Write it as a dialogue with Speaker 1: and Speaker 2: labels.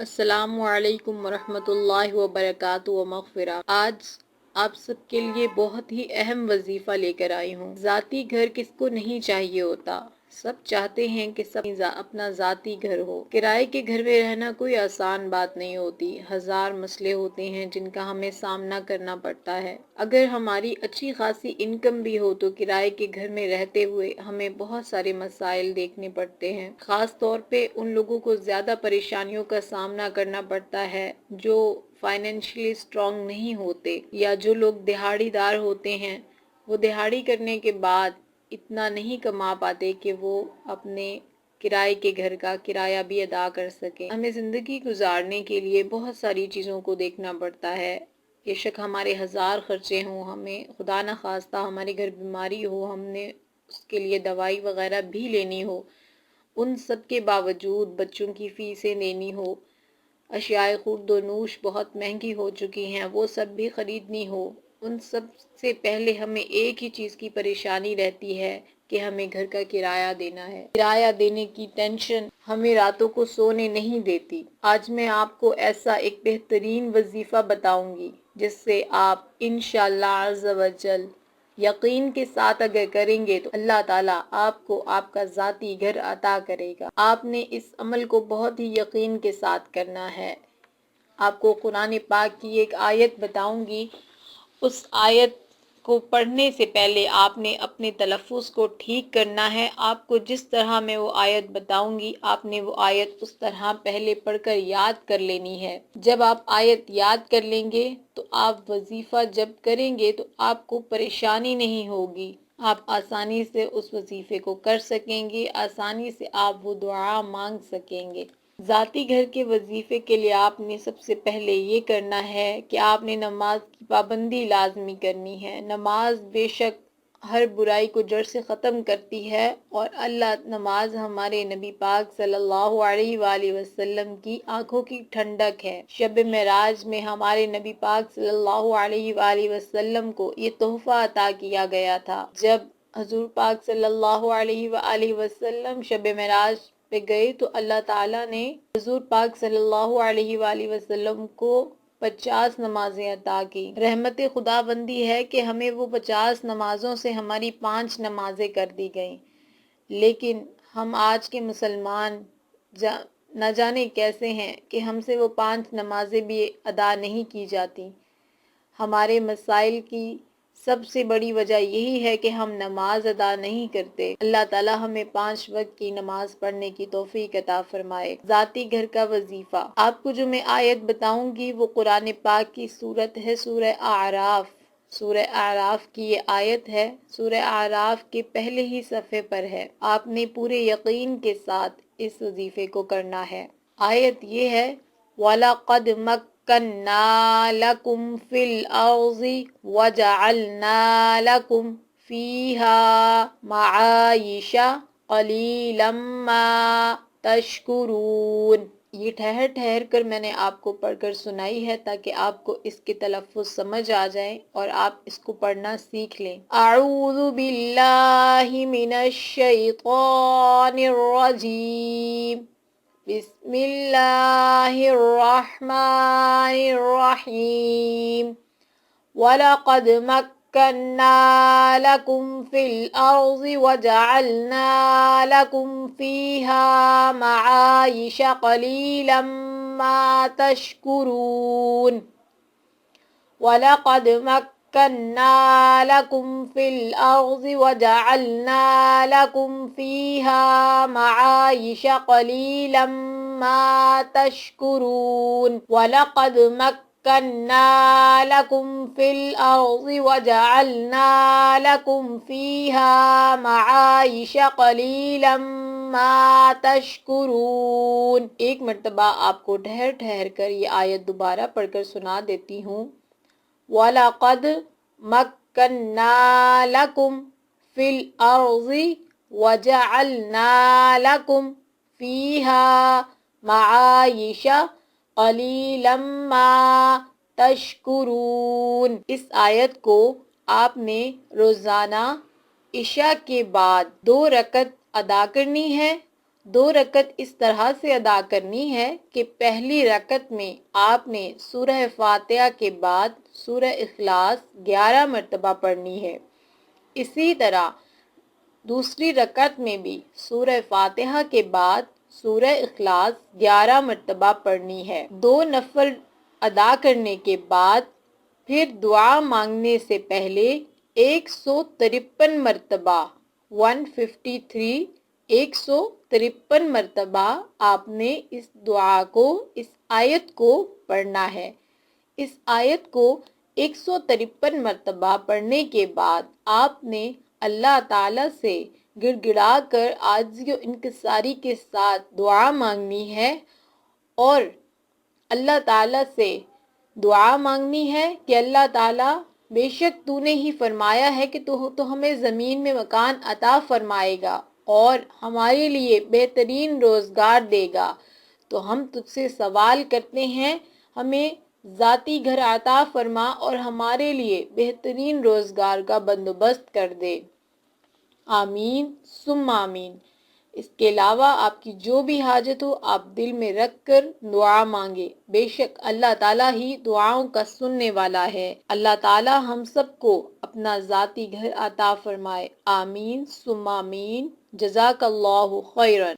Speaker 1: السلام علیکم ورحمۃ اللہ وبرکاتہ و مغفرہ۔ آج آپ سب کے لیے بہت ہی اہم وظیفہ لے کر آئی ہوں۔ ذاتی گھر کس کو نہیں چاہیے ہوتا؟ سب چاہتے ہیں کہ سب اپنا ذاتی گھر ہو۔ کرائے کے گھر میں رہنا کوئی آسان بات نہیں ہوتی۔ ہزار مسئلے ہوتے ہیں جن کا ہمیں سامنا کرنا پڑتا ہے۔ اگر ہماری اچھی خاصی انکم بھی ہو تو کرائے کے گھر میں رہتے ہوئے ہمیں بہت سارے مسائل دیکھنے پڑتے ہیں۔ خاص طور پہ ان لوگوں کو زیادہ پریشانیوں کا سامنا کرنا پڑتا ہے جو فائنینشلی اسٹرانگ نہیں ہوتے، یا جو لوگ دہاڑی دار ہوتے ہیں۔ وہ دہاڑی کرنے کے بعد اتنا نہیں کما پاتے کہ وہ اپنے کرائے کے گھر کا کرایہ بھی ادا کر سکیں۔ ہمیں زندگی گزارنے کے لیے بہت ساری چیزوں کو دیکھنا پڑتا ہے۔ بے شک ہمارے ہزار خرچے ہوں، ہمیں خدا نخواستہ ہمارے گھر بیماری ہو، ہم نے اس کے لیے دوائی وغیرہ بھی لینی ہو، ان سب کے باوجود بچوں کی فیسیں دینی ہو، اشیاء خورد و نوش بہت مہنگی ہو چکی ہیں، وہ سب بھی خریدنی ہو، ان سب سے پہلے ہمیں ایک ہی چیز کی پریشانی رہتی ہے کہ ہمیں گھر کا کرایہ دینا ہے۔ کرایہ دینے کی ٹینشن ہمیں راتوں کو سونے نہیں دیتی۔ آج میں آپ کو ایسا ایک بہترین وظیفہ بتاؤں گی جس سے آپ انشاءاللہ عز و جل یقین کے ساتھ اگر کریں گے تو اللہ تعالیٰ آپ کو آپ کا ذاتی گھر عطا کرے گا۔ آپ نے اس عمل کو بہت ہی یقین کے ساتھ کرنا ہے۔ آپ کو قرآن پاک کی ایک آیت بتاؤں گی، اس آیت کو پڑھنے سے پہلے آپ نے اپنے تلفظ کو ٹھیک کرنا ہے۔ آپ کو جس طرح میں وہ آیت بتاؤں گی آپ نے وہ آیت اس طرح پہلے پڑھ کر یاد کر لینی ہے۔ جب آپ آیت یاد کر لیں گے تو آپ وظیفہ جب کریں گے تو آپ کو پریشانی نہیں ہوگی، آپ آسانی سے اس وظیفے کو کر سکیں گے، آسانی سے آپ وہ دعا مانگ سکیں گے۔ ذاتی گھر کے وظیفے کے لیے آپ نے سب سے پہلے یہ کرنا ہے کہ آپ نے نماز کی پابندی لازمی کرنی ہے۔ نماز بے شک ہر برائی کو جڑ سے ختم کرتی ہے، اور نماز ہمارے نبی پاک صلی اللہ علیہ وآلہ وسلم کی آنکھوں کی ٹھنڈک ہے۔ شب معراج میں ہمارے نبی پاک صلی اللہ علیہ وآلہ وسلم کو یہ تحفہ عطا کیا گیا تھا۔ جب حضور پاک صلی اللہ علیہ وآلہ وسلم شب معراج پہ گئے تو اللہ تعالیٰ نے حضور پاک صلی اللہ علیہ وآلہ وسلم کو 50 نمازیں عطا کی۔ رحمت خدا بندی ہے کہ ہمیں وہ 50 نمازوں سے ہماری 5 نمازیں کر دی گئیں، لیکن ہم آج کے مسلمان نہ جانے کیسے ہیں کہ ہم سے وہ 5 نمازیں بھی ادا نہیں کی جاتی۔ ہمارے مسائل کی سب سے بڑی وجہ یہی ہے کہ ہم نماز ادا نہیں کرتے۔ اللہ تعالیٰ ہمیں 5 وقت کی نماز پڑھنے کی توفیق عطا فرمائے۔ ذاتی گھر کا وظیفہ، آپ کو جو میں آیت بتاؤں گی وہ قرآن پاک کی سورت ہے سورہ اعراف۔ سورہ اعراف کی یہ آیت ہے، سورہ اعراف کے پہلے ہی صفحے پر ہے۔ آپ نے پورے یقین کے ساتھ اس وظیفے کو کرنا ہے۔ آیت یہ ہے، وَلَقَدْ مَكَّنَّا لَكُمْ فِي الْأَرْضِ وَجَعَلْنَا لَكُمْ فِيهَا مَعَايِشَ قَلِيلًا مَا تَشْكُرُونَ۔ یہ ٹھہر ٹھہر کر میں نے آپ کو پڑھ کر سنائی ہے تاکہ آپ کو اس کے تلفظ سمجھ آ جائیں اور آپ اس کو پڑھنا سیکھ لیں۔ اعوذ باللہ من الشیطان الرجیم، بسم اللہ الرحمن الرحیم، وَلَقَدْ مَكَّنَّا لَكُمْ فِي الْأَرْضِ وَجَعَلْنَا لَكُمْ فِيهَا مَعَايِشَ قَلِيلًا مَا تَشْكُرُونَ۔ وَلَقَدْ مَكَّنَّا لَكُمْ فِي الْأَرْضِ وَجَعَلْنَا لَكُمْ فِيهَا مَعَايِشَ قَلِيلًا مَا تَشْكُرُونَ۔ وَلَقَدْ مَكَّنَّا لَكُمْ فِي الْأَرْضِ وَجَعَلْنَا لَكُمْ فِيهَا مَعَايِشَ قَلِيلًا مَا تَشْكُرُونَ۔ ایک مرتبہ آپ کو ٹھہر ٹھہر کر یہ آیت دوبارہ پڑھ کر سنا دیتی ہوں۔ وَلَقَدْ مَكَّنَّا لَكُمْ فِي الْأَرْضِ وَجَعَلْنَا لَكُمْ فِيهَا مَعَايِشَ قَلِيلًا مَا تَشْكُرُونَ۔ اس آیت کو آپ نے روزانہ عشاء کے بعد 2 رکعت ادا کرنی ہے، 2 رکعت اس طرح سے ادا کرنی ہے کہ پہلی رکعت میں آپ نے سورہ فاتحہ کے بعد سورہ اخلاص 11 مرتبہ پڑھنی ہے۔ اسی طرح دوسری رکعت میں بھی سورہ فاتحہ کے بعد سورہ اخلاص 11 مرتبہ پڑھنی ہے۔ 2 نفل ادا کرنے کے بعد پھر دعا مانگنے سے پہلے 153 مرتبہ 153 مرتبہ آپ نے اس دعا کو، اس آیت کو پڑھنا ہے۔ اس آیت کو 153 مرتبہ پڑھنے کے بعد آپ نے اللہ تعالیٰ سے گڑ گڑا کر عاجزی و انکساری کے ساتھ دعا مانگنی ہے، اور اللہ تعالیٰ سے دعا مانگنی ہے کہ اللہ تعالیٰ بے شک تو نے ہی فرمایا ہے کہ تو ہمیں زمین میں مکان عطا فرمائے گا اور ہمارے لیے بہترین روزگار دے گا، تو ہم تجھ سے سوال کرتے ہیں ہمیں ذاتی گھر عطا فرما اور ہمارے لیے بہترین روزگار کا بندوبست کر دے۔ آمین ثم آمین۔ اس کے علاوہ آپ کی جو بھی حاجت ہو آپ دل میں رکھ کر دعا مانگے، بے شک اللہ تعالیٰ ہی دعاؤں کا سننے والا ہے۔ اللہ تعالیٰ ہم سب کو اپنا ذاتی گھر عطا فرمائے۔ آمین ثم آمین۔ جزاک اللہ خیرا۔